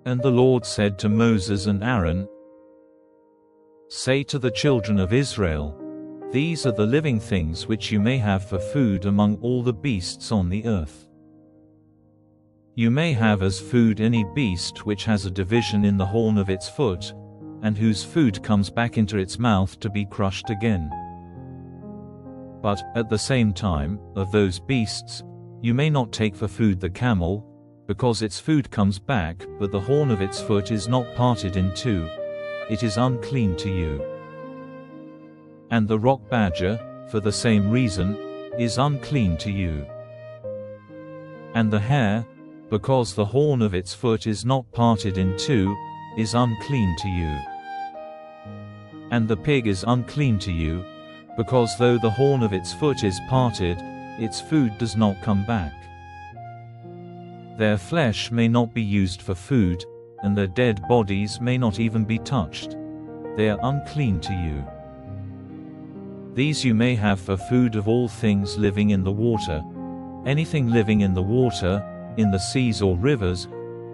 And the Lord said to Moses and Aaron, "Say to the children of Israel, these are the living things which you may have for food among all the beasts on the earth. You may have as food any beast which has a division in the horn of its foot, and whose food comes back into its mouth to be crushed again. But, at the same time, of those beasts, you may not take for food the camel, because its food comes back, but the horn of its foot is not parted in two. It is unclean to you. And the rock badger, for the same reason, is unclean to you. And the hare, because the horn of its foot is not parted in two, is unclean to you. And the pig is unclean to you, because though the horn of its foot is parted, its food does not come back. Their flesh may not be used for food, and their dead bodies may not even be touched. They are unclean to you. These you may have for food of all things living in the water. Anything living in the water, in the seas or rivers,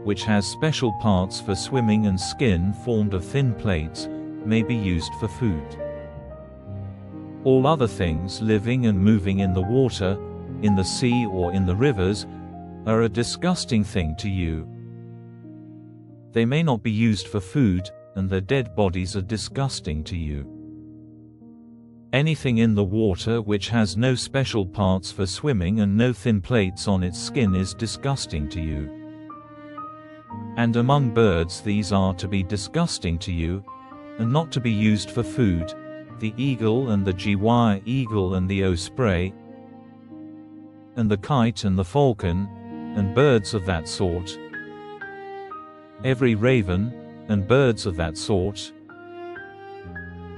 which has special parts for swimming and skin formed of thin plates, may be used for food. All other things living and moving in the water, in the sea or in the rivers, are a disgusting thing to you. They may not be used for food, and their dead bodies are disgusting to you. Anything in the water which has no special parts for swimming and no thin plates on its skin is disgusting to you. And among birds these are to be disgusting to you, and not to be used for food: the eagle and the GY eagle and the osprey, and the kite and the falcon, and birds of that sort, every raven, and birds of that sort,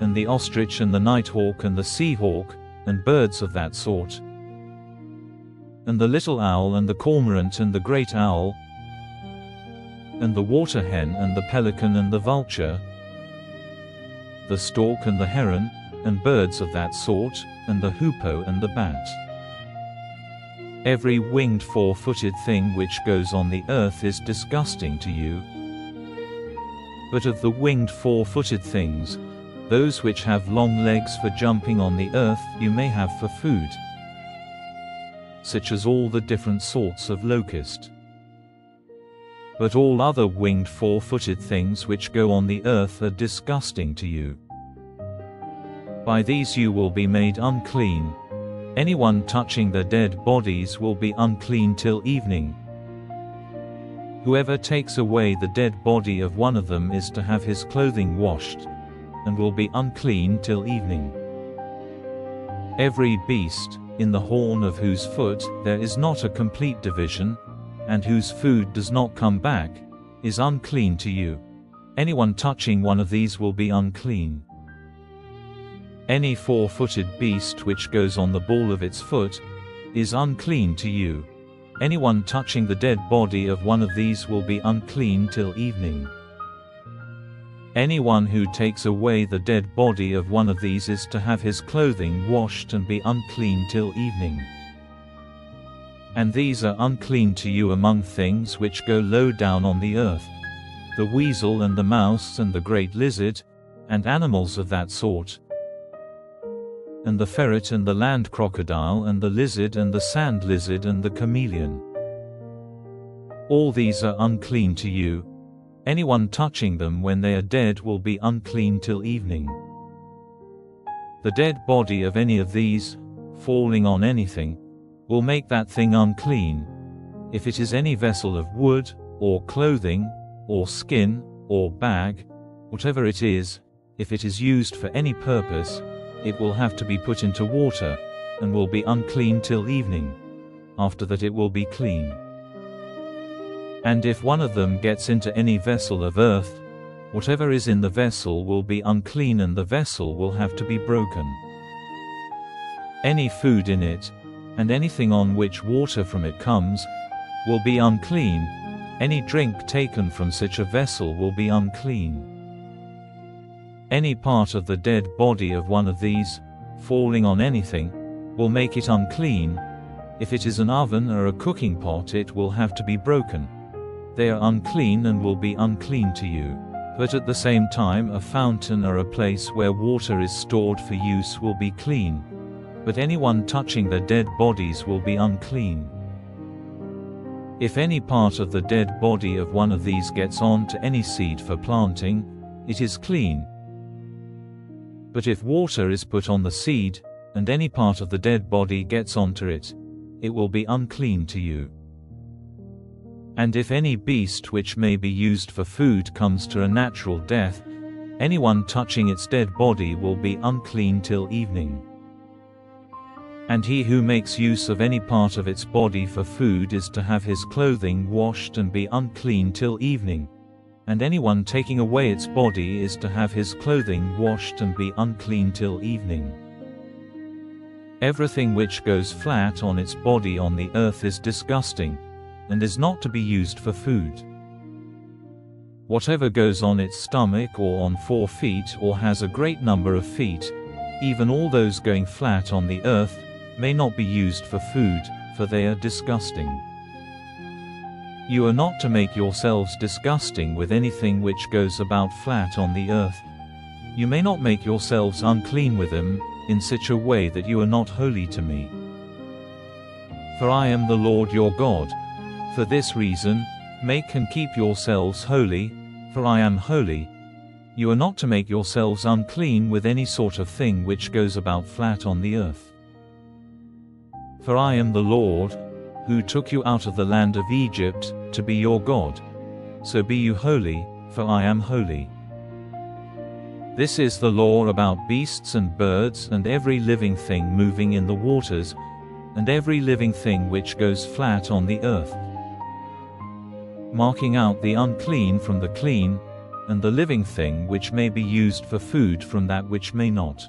and the ostrich and the nighthawk and the seahawk, and birds of that sort, and the little owl and the cormorant and the great owl, and the water hen and the pelican and the vulture, the stork and the heron, and birds of that sort, and the hoopoe and the bat. Every winged four-footed thing which goes on the earth is disgusting to you. But of the winged four-footed things, those which have long legs for jumping on the earth you may have for food, such as all the different sorts of locust. But all other winged four-footed things which go on the earth are disgusting to you. By these you will be made unclean. Anyone touching their dead bodies will be unclean till evening. Whoever takes away the dead body of one of them is to have his clothing washed, and will be unclean till evening. Every beast, in the horn of whose foot there is not a complete division, and whose food does not come back, is unclean to you. Anyone touching one of these will be unclean. Any four-footed beast which goes on the ball of its foot is unclean to you. Anyone touching the dead body of one of these will be unclean till evening. Anyone who takes away the dead body of one of these is to have his clothing washed and be unclean till evening. And these are unclean to you among things which go low down on the earth: the weasel and the mouse and the great lizard, and animals of that sort, and the ferret and the land crocodile and the lizard and the sand lizard and the chameleon. All these are unclean to you. Anyone touching them when they are dead will be unclean till evening. The dead body of any of these, falling on anything, will make that thing unclean. If it is any vessel of wood, or clothing, or skin, or bag, whatever it is, if it is used for any purpose, it will have to be put into water, and will be unclean till evening. After that it will be clean. And if one of them gets into any vessel of earth, whatever is in the vessel will be unclean, and the vessel will have to be broken. Any food in it, and anything on which water from it comes, will be unclean. Any drink taken from such a vessel will be unclean. Any part of the dead body of one of these, falling on anything, will make it unclean. If it is an oven or a cooking pot, it will have to be broken. They are unclean and will be unclean to you. But at the same time a fountain or a place where water is stored for use will be clean. But anyone touching the dead bodies will be unclean. If any part of the dead body of one of these gets on to any seed for planting, it is clean. But if water is put on the seed, and any part of the dead body gets onto it, it will be unclean to you. And if any beast which may be used for food comes to a natural death, anyone touching its dead body will be unclean till evening. And he who makes use of any part of its body for food is to have his clothing washed and be unclean till evening. And anyone taking away its body is to have his clothing washed and be unclean till evening. Everything which goes flat on its body on the earth is disgusting, and is not to be used for food. Whatever goes on its stomach or on 4 feet or has a great number of feet, even all those going flat on the earth, may not be used for food, for they are disgusting. You are not to make yourselves disgusting with anything which goes about flat on the earth. You may not make yourselves unclean with them, in such a way that you are not holy to me. For I am the Lord your God. For this reason, make and keep yourselves holy, for I am holy. You are not to make yourselves unclean with any sort of thing which goes about flat on the earth. For I am the Lord, who took you out of the land of Egypt, to be your God. So be you holy, for I am holy. This is the law about beasts and birds and every living thing moving in the waters, and every living thing which goes flat on the earth, marking out the unclean from the clean, and the living thing which may be used for food from that which may not.